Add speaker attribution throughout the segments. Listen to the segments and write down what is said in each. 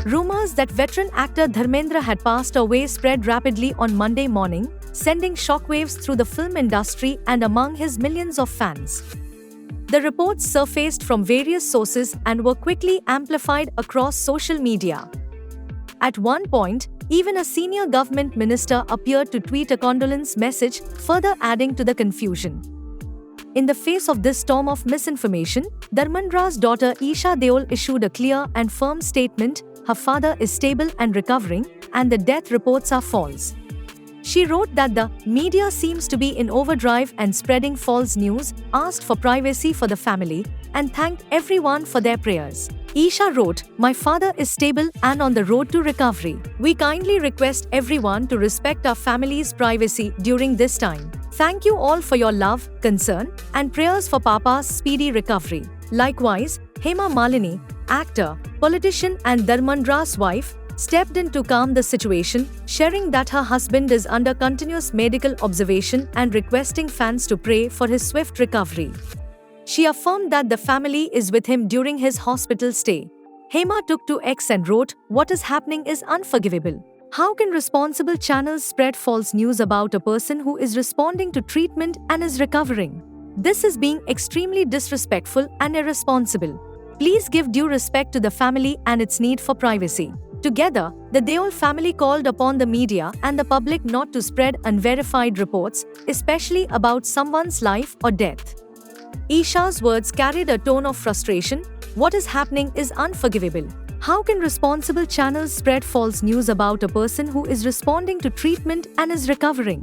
Speaker 1: Rumors that veteran actor Dharmendra had passed away spread rapidly on Monday morning, sending shockwaves through the film industry and among his millions of fans. The reports surfaced from various sources and were quickly amplified across social media. At one point, even a senior government minister appeared to tweet a condolence message, further adding to the confusion. In the face of this storm of misinformation, Dharmendra's daughter Isha Deol issued a clear and firm statement: her father is stable and recovering, and the death reports are false. She wrote that the media seems to be in overdrive and spreading false news, asked for privacy for the family, and thanked everyone for their prayers. Isha wrote, "My father is stable and on the road to recovery. We kindly request everyone to respect our family's privacy during this time. Thank you all for your love, concern, and prayers for Papa's speedy recovery." Likewise, Hema Malini, actor, politician and Dharmendra's wife, stepped in to calm the situation, sharing that her husband is under continuous medical observation and requesting fans to pray for his swift recovery. She affirmed that the family is with him during his hospital stay. Hema took to X and wrote, "What is happening is unforgivable. How can responsible channels spread false news about a person who is responding to treatment and is recovering? This is being extremely disrespectful and irresponsible. Please give due respect to the family and its need for privacy." Together, the Deol family called upon the media and the public not to spread unverified reports, especially about someone's life or death. Isha's words carried a tone of frustration. "What is happening is unforgivable. How can responsible channels spread false news about a person who is responding to treatment and is recovering?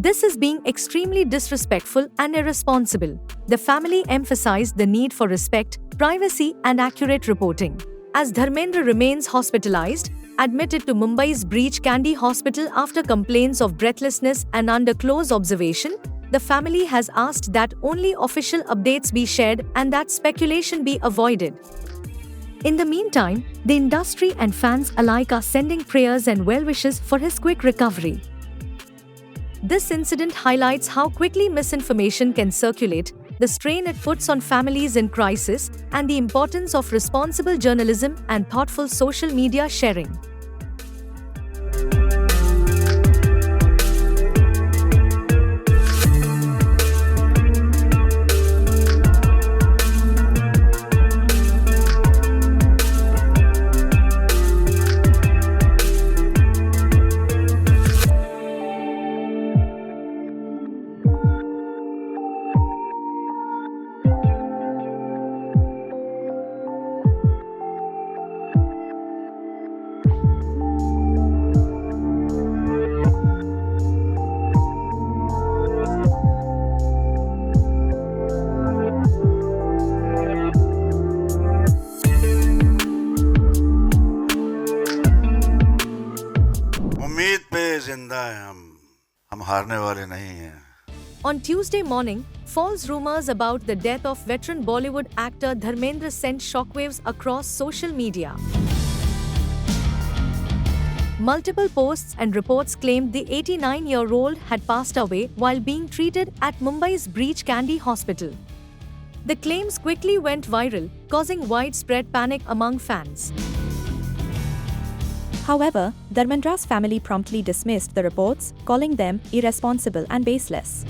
Speaker 1: This is being extremely disrespectful and irresponsible." The family emphasized the need for respect, privacy, and accurate reporting. As Dharmendra remains hospitalized, admitted to Mumbai's Breach Candy Hospital after complaints of breathlessness and under close observation, the family has asked that only official updates be shared and that speculation be avoided. In the meantime, the industry and fans alike are sending prayers and well wishes for his quick recovery. This incident highlights how quickly misinformation can circulate, the strain it puts on families in crisis, and the importance of responsible journalism and thoughtful social media sharing.
Speaker 2: उम्मीद पे जिंदा है हम हारने वाले नहीं हैं.
Speaker 1: On Tuesday morning, false rumors about the death of veteran Bollywood actor Dharmendra sent shockwaves across social media. Multiple posts and reports claimed the 89-year-old had passed away while being treated at Mumbai's Breach Candy Hospital. The claims quickly went viral, causing widespread panic among fans.
Speaker 3: However, Dharmendra's family promptly dismissed the reports, calling them irresponsible and baseless.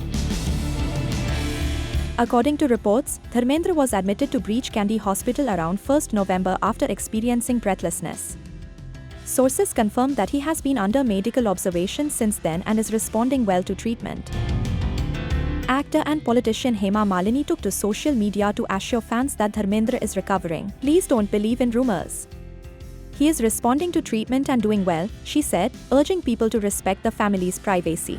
Speaker 3: According to reports, Dharmendra was admitted to Breach Candy Hospital around 1st November after experiencing breathlessness. Sources confirmed that he has been under medical observation since then and is responding well to treatment. Actor and politician Hema Malini took to social media to assure fans that Dharmendra is recovering. "Please don't believe in rumors. He is responding to treatment and doing well," she said, urging people to respect the family's privacy.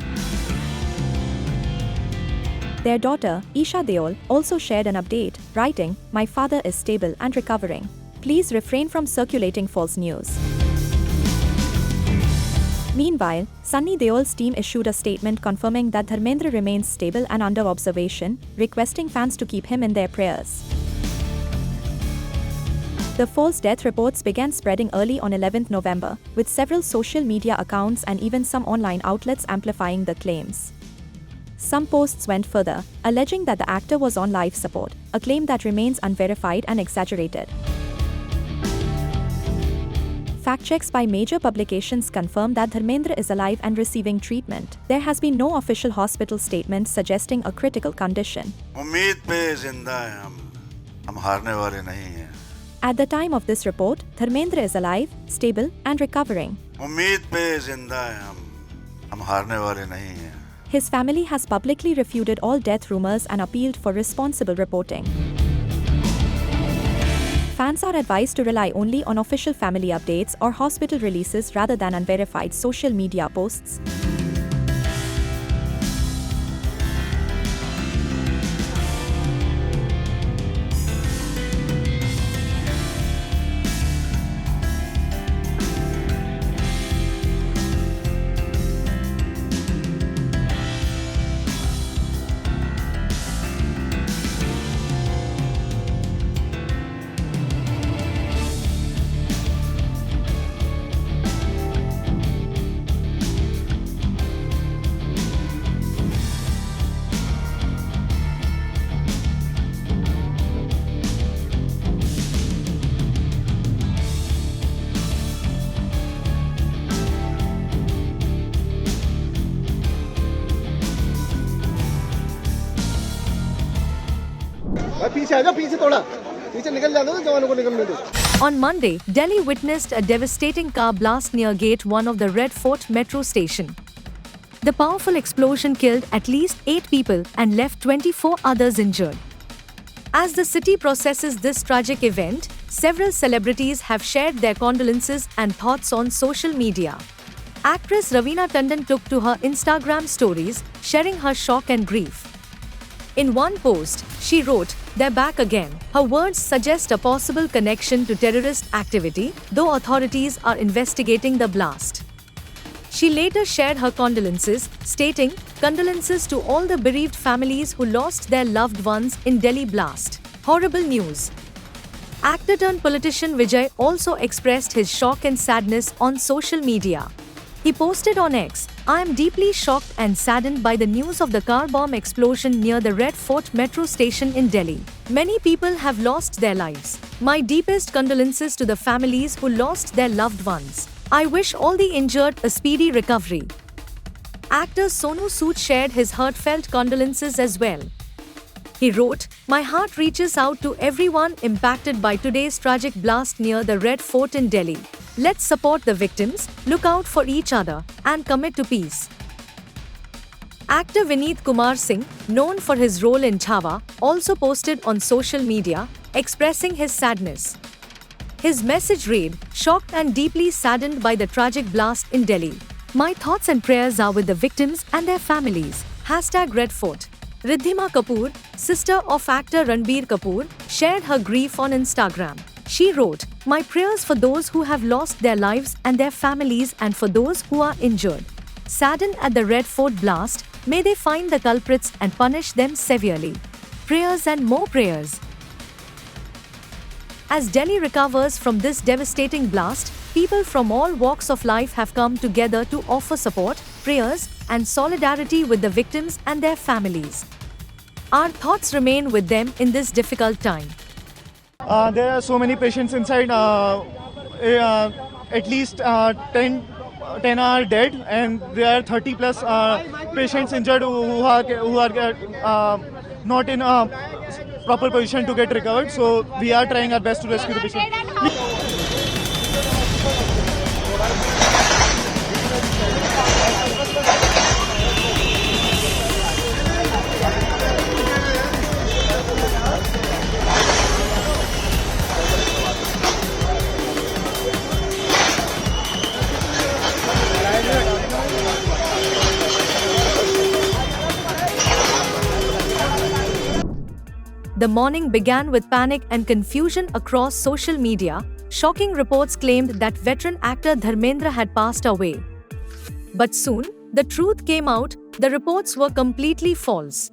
Speaker 3: Their daughter, Isha Deol, also shared an update, writing, "My father is stable and recovering. Please refrain from circulating false news." Meanwhile, Sunny Deol's team issued a statement confirming that Dharmendra remains stable and under observation, requesting fans to keep him in their prayers. The false death reports began spreading early on 11th November, with several social media accounts and even some online outlets amplifying the claims. Some posts went further, alleging that the actor was on life support, a claim that remains unverified and exaggerated. Fact checks by major publications confirm that Dharmendra is alive and receiving treatment. There has been no official hospital statement suggesting a critical condition.
Speaker 2: उम्मीद पे जिंदा है हम हारने वाले नहीं हैं.
Speaker 3: At the time of this report, Dharmendra is alive, stable, and recovering.
Speaker 2: उम्मीद पे जिंदा है हम हारने वाले नहीं हैं.
Speaker 3: His family has publicly refuted all death rumors and appealed for responsible reporting. Fans are advised to rely only on official family updates or hospital releases rather than unverified social media posts.
Speaker 1: On Monday, Delhi witnessed a devastating car blast near Gate 1 of the Red Fort metro station. The powerful explosion killed at least 8 people and left 24 others injured. As the city processes this tragic event, several celebrities have shared their condolences and thoughts on social media. Actress Raveena Tandon took to her Instagram stories, sharing her shock and grief. In one post, she wrote, "They're back again." Her words suggest a possible connection to terrorist activity, though authorities are investigating the blast. She later shared her condolences, stating, "Condolences to all the bereaved families who lost their loved ones in Delhi blast. Horrible news." Actor turned politician Vijay also expressed his shock and sadness on social media. He posted on X, "I am deeply shocked and saddened by the news of the car bomb explosion near the Red Fort metro station in Delhi. Many people have lost their lives. My deepest condolences to the families who lost their loved ones. I wish all the injured a speedy recovery." Actor Sonu Sood shared his heartfelt condolences as well. He wrote, "My heart reaches out to everyone impacted by today's tragic blast near the Red Fort in Delhi. Let's support the victims, look out for each other, and commit to peace." Actor Vineet Kumar Singh, known for his role in Chhaava, also posted on social media, expressing his sadness. His message read, "Shocked and deeply saddened by the tragic blast in Delhi. My thoughts and prayers are with the victims and their families. #Red Fort." Riddhima Kapoor, sister of actor Ranbir Kapoor, shared her grief on Instagram. She wrote, "My prayers for those who have lost their lives and their families and for those who are injured. Saddened at the Red Fort blast, may they find the culprits and punish them severely. Prayers and more prayers." As Delhi recovers from this devastating blast, people from all walks of life have come together to offer support, prayers, and solidarity with the victims and their families. Our thoughts remain with them in this difficult time.
Speaker 4: There are so many patients inside. At least 10 are dead, and there are 30 plus patients injured who are not in a proper position to get recovered. So we are trying our best to rescue the patient.
Speaker 1: The morning began with panic and confusion across social media. Shocking reports claimed that veteran actor Dharmendra had passed away. But soon, the truth came out, the reports were completely false.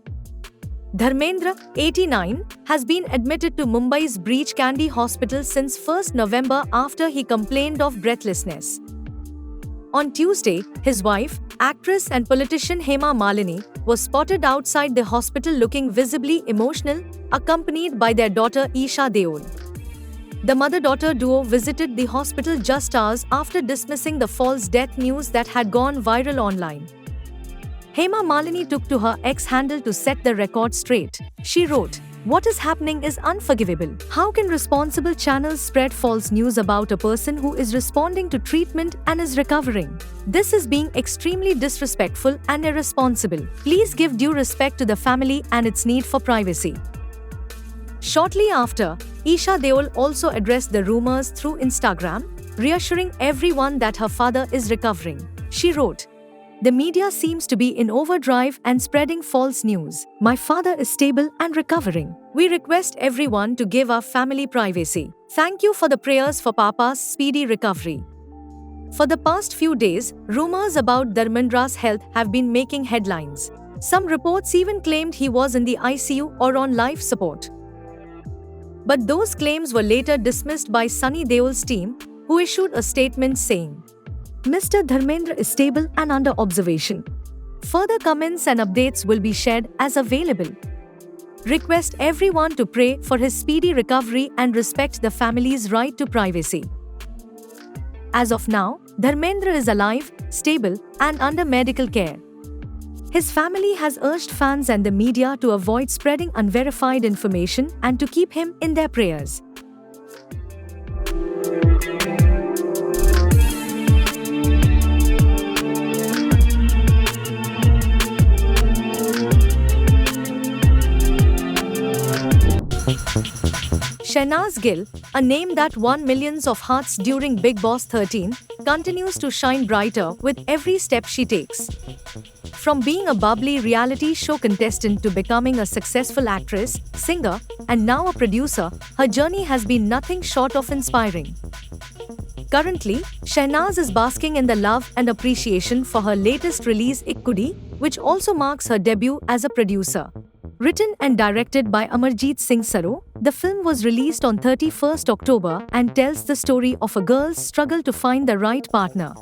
Speaker 1: Dharmendra, 89, has been admitted to Mumbai's Breach Candy Hospital since 1st November after he complained of breathlessness. On Tuesday, his wife, actress and politician Hema Malini, was spotted outside the hospital looking visibly emotional, accompanied by their daughter Isha Deol. The mother-daughter duo visited the hospital just hours after dismissing the false death news that had gone viral online. Hema Malini took to her X handle to set the record straight. She wrote, "What is happening is unforgivable. How can responsible channels spread false news about a person who is responding to treatment and is recovering? This is being extremely disrespectful and irresponsible. Please give due respect to the family and its need for privacy." Shortly after, Isha Deol also addressed the rumors through Instagram, reassuring everyone that her father is recovering. She wrote, "The media seems to be in overdrive and spreading false news. My father is stable and recovering. We request everyone to give our family privacy. Thank you for the prayers for Papa's speedy recovery." For the past few days, rumors about Dharmendra's health have been making headlines. Some reports even claimed he was in the ICU or on life support. But those claims were later dismissed by Sunny Deol's team, who issued a statement saying, "Mr. Dharmendra is stable and under observation. Further comments and updates will be shared as available. Request everyone to pray for his speedy recovery and respect the family's right to privacy." As of now, Dharmendra is alive, stable, and under medical care. His family has urged fans and the media to avoid spreading unverified information and to keep him in their prayers. Shehnaz Gill, a name that won millions of hearts during Bigg Boss 13, continues to shine brighter with every step she takes. From being a bubbly reality show contestant to becoming a successful actress, singer, and now a producer, her journey has been nothing short of inspiring. Currently, Shehnaz is basking in the love and appreciation for her latest release Ek Kudi, which also marks her debut as a producer. Written and directed by Amarjeet Singh Saro, the film was released on 31st October and tells the story of a girl's struggle to find the right partner.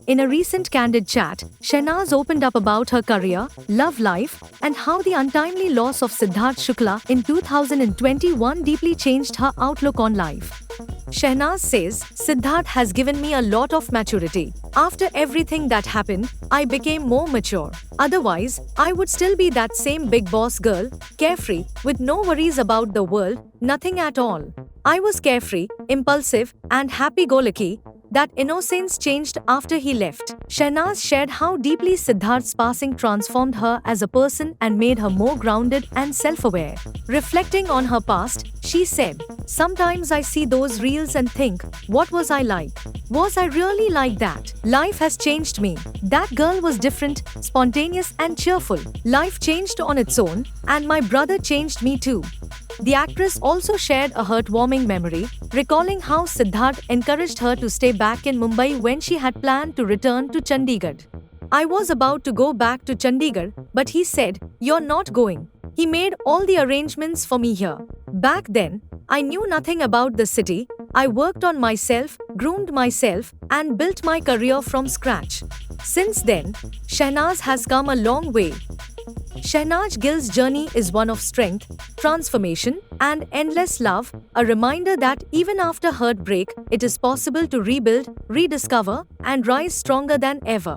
Speaker 1: In a recent candid chat, Shehnaz opened up about her career, love life, and how the untimely loss of Siddharth Shukla in 2021 deeply changed her outlook on life. Shehnaz says, "Siddharth has given me a lot of maturity. After everything that happened, I became more mature. Otherwise, I would still be that same big boss girl, carefree, with no worries about the world, nothing at all. I was carefree, impulsive, and happy-go-lucky. That innocence changed after he left." Shehnaz shared how deeply Siddharth's passing transformed her as a person and made her more grounded and self-aware. Reflecting on her past, she said, "Sometimes I see those reels and think, what was I like? Was I really like that? Life has changed me. That girl was different, spontaneous and cheerful. Life changed on its own, and my brother changed me too." The actress also shared a heartwarming memory, recalling how Siddharth encouraged her to stay back in Mumbai when she had planned to return to Chandigarh. "I was about to go back to Chandigarh, but he said, 'You're not going.' He made all the arrangements for me here. Back then, I knew nothing about the city. I worked on myself, groomed myself, and built my career from scratch. Since then, Shehnaz has come a long way." Shehnaz Gill's journey is one of strength, transformation, and endless love, a reminder that even after heartbreak, it is possible to rebuild, rediscover, and rise stronger than ever.